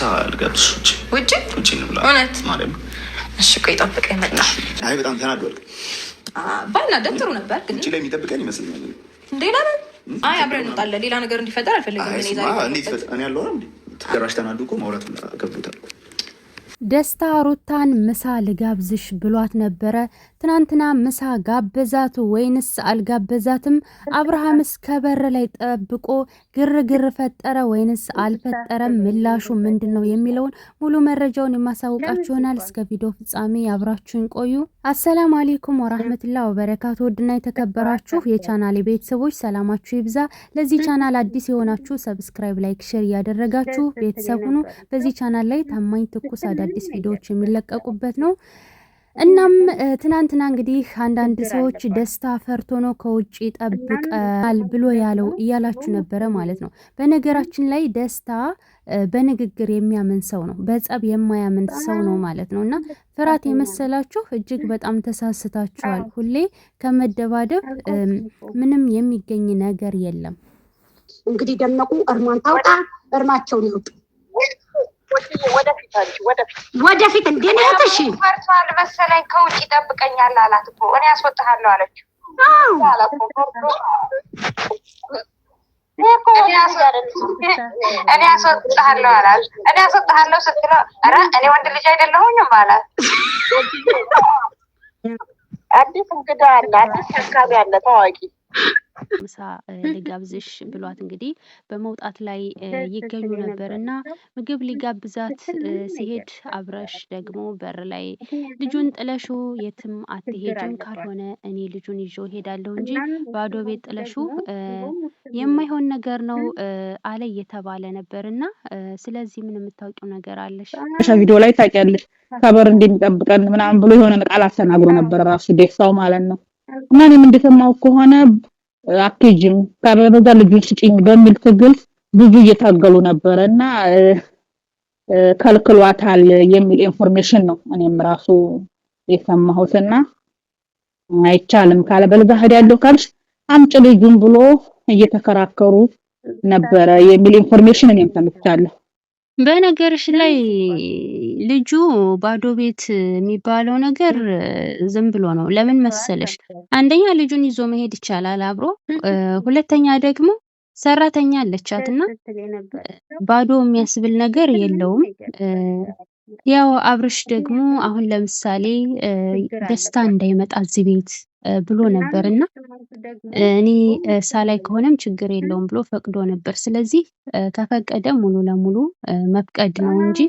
ምሳ ልጋብዝሽ ውጪ እንብላ። እውነት ማለት ነው። እሺ ቆይ ጠብቀኝ መጣ። አይ በጣም ተናዷል። ባይናደድ ጥሩ ነበር ግን ውጪ ላይ የሚጠብቀን ይመስለኛል። እንዴ ለምን? አይ አብረን እንወጣለን። ሌላ ነገር እንዲፈጠር አልፈልግም። እኔ ያለው ነው እንዴ ተደራሽ ተናዱ እኮ ማውራት ገብቶታል። ደስታ ሩታን ምሳ ልጋብዝሽ ብሏት ነበረ። ትናንትና ምሳ ጋበዛት ወይንስ አልጋበዛትም? አብርሃምስ ከበር ላይ ጠብቆ ግርግር ፈጠረ ወይንስ አልፈጠረም? ምላሹ ምንድነው የሚለውን ሙሉ መረጃውን የማሳውቃችሁ ይሆናል። እስከ ቪዲዮ ፍጻሜ አብራችሁን ቆዩ። አሰላሙ አለይኩም ወራህመቱላሂ ወበረካቱ። ውድና የተከበራችሁ የቻናሌ ቤተሰቦች ሰላማችሁ ይብዛ። ለዚህ ቻናል አዲስ የሆናችሁ ሰብስክራይብ፣ ላይክ፣ ሼር እያደረጋችሁ ቤተሰብ ሁኑ። በዚህ ቻናል ላይ ታማኝ ትኩስ አዳዲስ ቪዲዮዎች የሚለቀቁበት ነው። እናም ትናንትና እንግዲህ አንዳንድ ሰዎች ደስታ ፈርቶ ነው ከውጭ ጠብቀናል ብሎ ያለው እያላችሁ ነበረ ማለት ነው። በነገራችን ላይ ደስታ በንግግር የሚያምን ሰው ነው፣ በጸብ የማያምን ሰው ነው ማለት ነው። እና ፍርሃት የመሰላችሁ እጅግ በጣም ተሳስታችኋል። ሁሌ ከመደባደብ ምንም የሚገኝ ነገር የለም። እንግዲህ ደመቁ እርሟን ታውጣ፣ እርማቸውን ይወጡ ወደፊት እንዴ ነው እሺ? ፈርቷል መሰለኝ ከውጭ ይጠብቀኛል አላት እኮ እኔ አስወጣሃለሁ አለች። እኔ አስወጣሃለሁ አላት። እኔ አስወጣሃለሁ ስትለው ኧረ እኔ ወንድ ልጅ አይደለሁኝም አላት። አዲስ እንግዳ አለ፣ አዲስ ተካቢ አለ ታዋቂ ምሳ ልጋብዝሽ ብሏት እንግዲህ በመውጣት ላይ ይገኙ ነበር እና ምግብ ሊጋብዛት ሲሄድ አብረሽ ደግሞ በር ላይ ልጁን ጥለሹ የትም አትሄጅም፣ ካልሆነ እኔ ልጁን ይዤ ሄዳለሁ እንጂ ባዶ ቤት ጥለሹ የማይሆን ነገር ነው አለ እየተባለ ነበር። እና ስለዚህ ምን የምታውቂው ነገር አለሽ? ቪዲዮ ላይ ታውቂያለሽ ከበር እንደሚጠብቀን ምናምን ብሎ የሆነ ቃል ተናግሮ ነበር ራሱ ደስታው ማለት ነው። እና እኔም እንደሰማው ከሆነ አትሄጂም ከበረጋ ልጁን ስጪኝ በሚል ትግል ብዙ እየታገሉ ነበርና ከልክሏታል የሚል ኢንፎርሜሽን ነው እኔም ራሱ የሰማሁትና አይቻልም ካለ በለዛ ሄዳለሁ ካልሽ አምጪ ልጁን ብሎ እየተከራከሩ ነበረ የሚል ኢንፎርሜሽን እኔም ሰምቻለሁ። በነገርሽ ላይ ልጁ ባዶ ቤት የሚባለው ነገር ዝም ብሎ ነው። ለምን መሰለሽ? አንደኛ ልጁን ይዞ መሄድ ይቻላል አብሮ፣ ሁለተኛ ደግሞ ሰራተኛ አለቻትና ባዶ የሚያስብል ነገር የለውም። ያው አብርሽ ደግሞ አሁን ለምሳሌ ደስታ እንዳይመጣ እዚህ ቤት ብሎ ነበርና እኔ ሳላይ ከሆነም ችግር የለውም ብሎ ፈቅዶ ነበር። ስለዚህ ከፈቀደ ሙሉ ለሙሉ መፍቀድ ነው እንጂ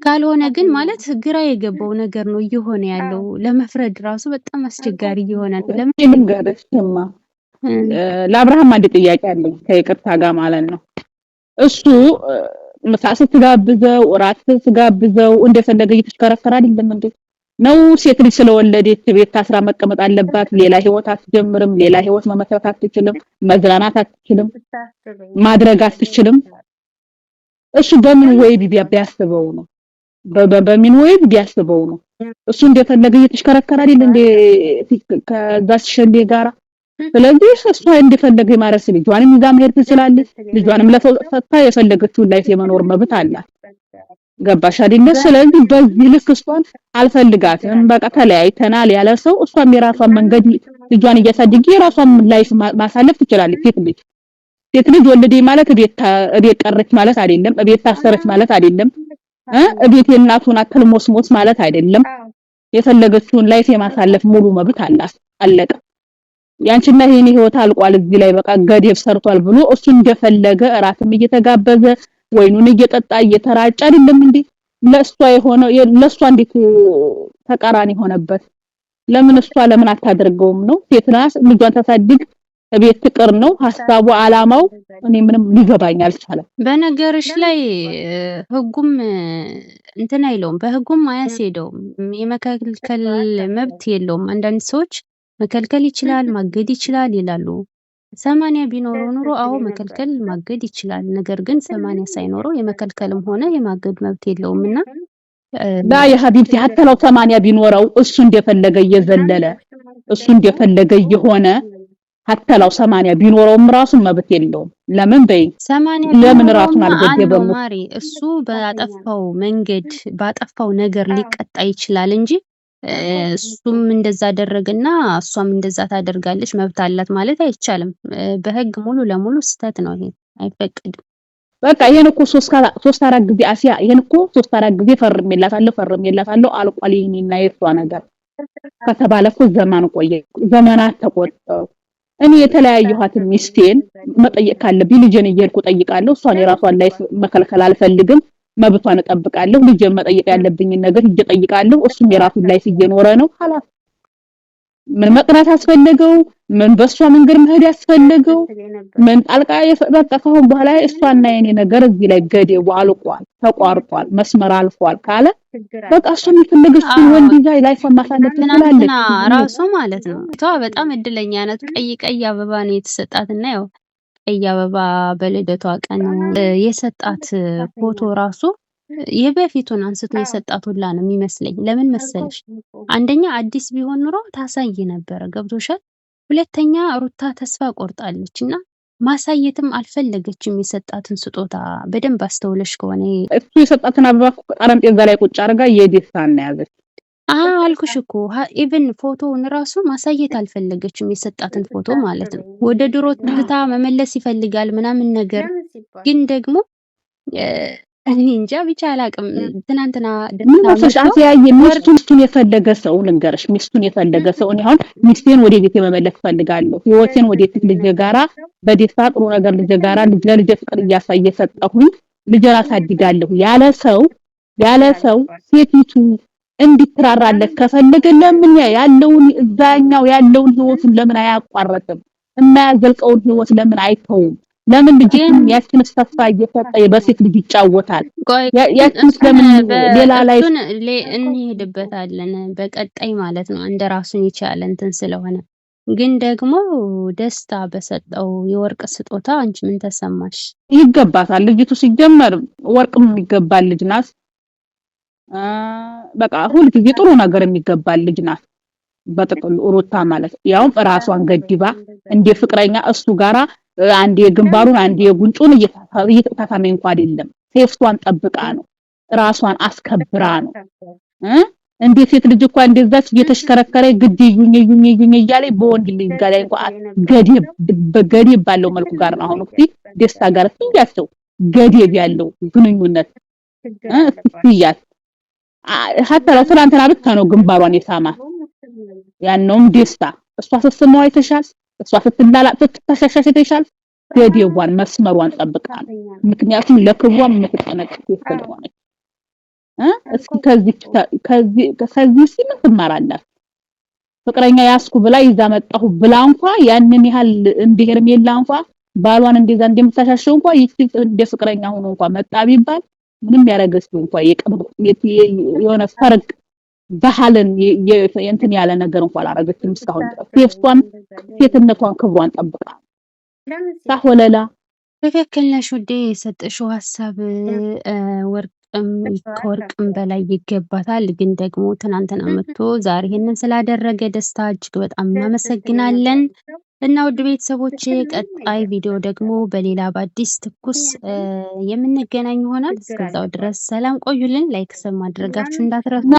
ካልሆነ ግን ማለት ግራ የገባው ነገር ነው እየሆነ ያለው። ለመፍረድ ራሱ በጣም አስቸጋሪ እየሆነ ነው። ለምን ገረሽማ ለአብርሃም አንድ ጥያቄ አለኝ ከይቅርታ ጋር ማለት ነው። እሱ ምሳ ስትጋብዘው እራት ስትጋብዘው እንደፈለገ እየተሽከረከረ አይደለም እንዴ? ነው ሴት ልጅ ስለወለደች ቤት ታስራ መቀመጥ አለባት? ሌላ ህይወት አትጀምርም? ሌላ ህይወት መመስረት አትችልም? መዝናናት አትችልም? ማድረግ አትችልም? እሱ በምን ወይ ቢያስበው ነው? በምን ወይ ቢያስበው ነው? እሱ እንደፈለገ እየተሽከረከረ አይደል እንዴ ከዛች ሸንዴ ጋራ? ስለዚህ እሷ እንደፈለገ ማረስ ልጇንም ይዛ መሄድ ትችላለች። ልጇንም ለፈታ የፈለገችውን ላይፍ የመኖር መብት አላት። ገባሽ አይደል? ስለዚህ በዚህ ልክ እሷን አልፈልጋትም በቃ ተለያይተናል ያለ ሰው እሷም የራሷን መንገድ ልጇን እያሳደገ የራሷን ላይፍ ማሳለፍ ትችላለች። ሴት ልጅ ወለደ ማለት እቤት ቀረች ማለት አይደለም። እቤት ታሰረች ማለት አይደለም። እቤት የእናቱን አክል ሞስሞስ ማለት አይደለም። የፈለገችውን ላይፍ የማሳለፍ ሙሉ መብት አላት። አለቀ። ያንቺና የኔ ህይወት አልቋል እዚህ ላይ በቃ ገደብ ሰርቷል ብሎ እሱ እንደፈለገ እራትም እየተጋበዘ ወይኑን እየጠጣ እየተራጨ አይደለም እንዴ? ለሷ እንዴት ተቃራኒ ሆነበት? ለምን እሷ ለምን አታደርገውም ነው? ሴትና ልጇን ታሳድግ ቤት ትቅር ነው ሐሳቡ አላማው። እኔ ምንም ሊገባኝ አልቻለም። በነገርሽ ላይ ህጉም እንትን አይለውም፣ በህጉም አያስሄደውም። የመከልከል መብት የለውም። አንዳንድ ሰዎች መከልከል ይችላል ማገድ ይችላል ይላሉ። 80 ቢኖረው ኑሮ አዎ መከልከል ማገድ ይችላል። ነገር ግን 80 ሳይኖረው የመከልከልም ሆነ የማገድ መብት የለውምና ዳ የሐቢብቲ ሐተለው 80 ቢኖረው እሱ እንደፈለገ እየዘለለ እሱ እንደፈለገ እየሆነ ሀተላው 80 ቢኖረውም ራሱ መብት የለውም። ለምን በይ 80 ለምን ራሱን አልገደበም? ማሪ እሱ ባጠፋው መንገድ ባጠፋው ነገር ሊቀጣ ይችላል እንጂ እሱም እንደዛ አደረገና እሷም እንደዛ ታደርጋለች መብት አላት ማለት አይቻልም። በህግ ሙሉ ለሙሉ ስተት ነው ይሄ አይፈቀድም። በቃ ይሄን እኮ 3-4 ጊዜ አሲያ ይሄን እኮ 3-4 ጊዜ ፈርሜላታለሁ አልቋል። ይሄንና የሷ ነገር ከተባለ እኮ ዘመናት ተቆጠሩ። እኔ የተለያየኋት ሚስቴን መጠየቅ ካለብኝ ልጄን እየሄድኩ ጠይቃለሁ። እሷን የራሷን ላይ መከልከል አልፈልግም። መብቷን እጠብቃለሁ። ልጄን መጠየቅ ያለብኝን ነገር እየጠይቃለሁ። እሱም የራሱን ላይ እየኖረ ነው። خلاص ምን መቅረት አስፈልገው? ምን በሷ መንገድ መሄድ ያስፈልገው? ምን ጣልቃ በቃ ከሆነ በኋላ እሷና የኔ ነገር እዚህ ላይ ገደቡ አልቋል፣ ተቋርጧል፣ መስመር አልፏል ካለ በቃ እሷ የምትፈልገው ወንድ ይዛ ላይፏን ማሳለፍ ትችላለች። ራሱ ማለት ነው። ቷ በጣም እድለኛ ናት። ቀይ አበባ ነው የተሰጣትና ያው ቀይ አበባ በልደቷ ቀን የሰጣት ፎቶ ራሱ የበፊቱን አንስቶ የሰጣት ሁላ ነው የሚመስለኝ። ለምን መሰለሽ? አንደኛ አዲስ ቢሆን ኑሮ ታሳይ ነበር፣ ገብቶሻል? ሁለተኛ ሩታ ተስፋ ቆርጣለችና ማሳየትም አልፈለገችም የሰጣትን ስጦታ። በደንብ አስተውለሽ ከሆነ እሱ የሰጣትን አበባ ጠረጴዛ ላይ ቁጭ አድርጋ የደስታን ያዘች። አልኩሽ እኮ ኢቭን ፎቶውን ራሱ ማሳየት አልፈለገችም የሰጣትን ፎቶ ማለት ነው። ወደ ድሮ ትዝታ መመለስ ይፈልጋል ምናምን ነገር ግን ደግሞ እኔ እንጃ ብቻ አላቅም። ትናንትና ደስታ አትያየ ሚስቱን የፈለገ ሰው ልንገርሽ፣ ሚስቱን የፈለገ ሰው እኔ አሁን ሚስቴን ወደ ቤቴ መመለስ ፈልጋለሁ። ህይወቴን ወደ ልጄ ጋራ በደስታ ጥሩ ነገር ልጄ ጋራ ለልጄ ፍቅር እያሳየሰጠሁኝ ልጄን አሳድጋለሁ ያለ ሰው ሴቲቱ እንዲትራራለት ከፈለገ ለምን ያለውን እዛኛው ያለውን ህይወቱን ለምን አያቋርጥም? የማያዘልቀውን ህይወት ለምን አይተውም? ለምን ልጅን ያችን ተስፋ እየሰጠ በሴት ልጅ ይጫወታል? ያችን ለምን ሌላ ላይ እንሄድበታለን በቀጣይ ማለት ነው። እንደ ራሱን ይቻለ እንትን ስለሆነ ግን ደግሞ ደስታ በሰጠው የወርቅ ስጦታ አንቺ ምን ተሰማሽ? ይገባታል። ልጅቱ ሲጀመር ወርቅም የሚገባል ልጅ ናት። በቃ ሁሉ ጊዜ ጥሩ ነገር የሚገባል ልጅ ናት። በጥቅሉ ሩታ ማለት ያው ራሷን ገድባ እንደ ፍቅረኛ እሱ ጋራ አንዴ ግንባሩን አንዴ ጉንጩን እየተታታመ እንኳን አይደለም። ሴፍቷን ጠብቃ ነው፣ ራሷን አስከብራ ነው። እንዴት ሴት ልጅ እንኳን እንደዛች እየተሽከረከረ ግድ ይዩኝ እያለ በወንድ ልጅ ጋር ላይ እንኳን ገደብ ባለው መልኩ ጋር ነው። አሁን እኮ ደስታ ጋር ሲያቸው ገደብ ያለው ግንኙነት ሲያት ሀታ ትናንትና ብቻ ነው ግንባሯን የሳማት። ያነውም ደስታ እሷ ስትሰማው አይተሻል። እሷ ስትላላ ስትተሻሻሽ አይተሻል። ገደቧን መስመሯን ጠብቃ ነው። ምክንያቱም ለክብሯም የምትጠነቀቅ ስለሆነች እስኪ ከዚህ ምን ትማራላት? ፍቅረኛ ያስኩ ብላ ይዛ መጣሁ ብላ እንኳን ያንን ያህል እንዲሄርም የላ እንኳን ባሏን እንደዛ እንደምታሻሸው እንኳን ይቺ እንደ ፍቅረኛ ሆኖ እንኳን መጣ ቢባል ምንም ያረገችው እንኳን የሆነ ፈርቅ ባህልን እንትን ያለ ነገር እንኳን አላረገችም እስካሁን ድረስ። ሴትነቷን ክብሯን ጠብቃ ታሆለላ ትክክል ነሽ ውዴ። የሰጠሽው ሀሳብ ከወርቅም በላይ ይገባታል። ግን ደግሞ ትናንትና መጥቶ ዛሬ ይሄንን ስላደረገ ደስታ እጅግ በጣም እናመሰግናለን። እና ውድ ቤተሰቦች ቀጣይ ቪዲዮ ደግሞ በሌላ በአዲስ ትኩስ የምንገናኝ ይሆናል። እስከዛው ድረስ ሰላም ቆዩልን። ላይክ ሰብ ማድረጋችሁ እንዳትረሱ።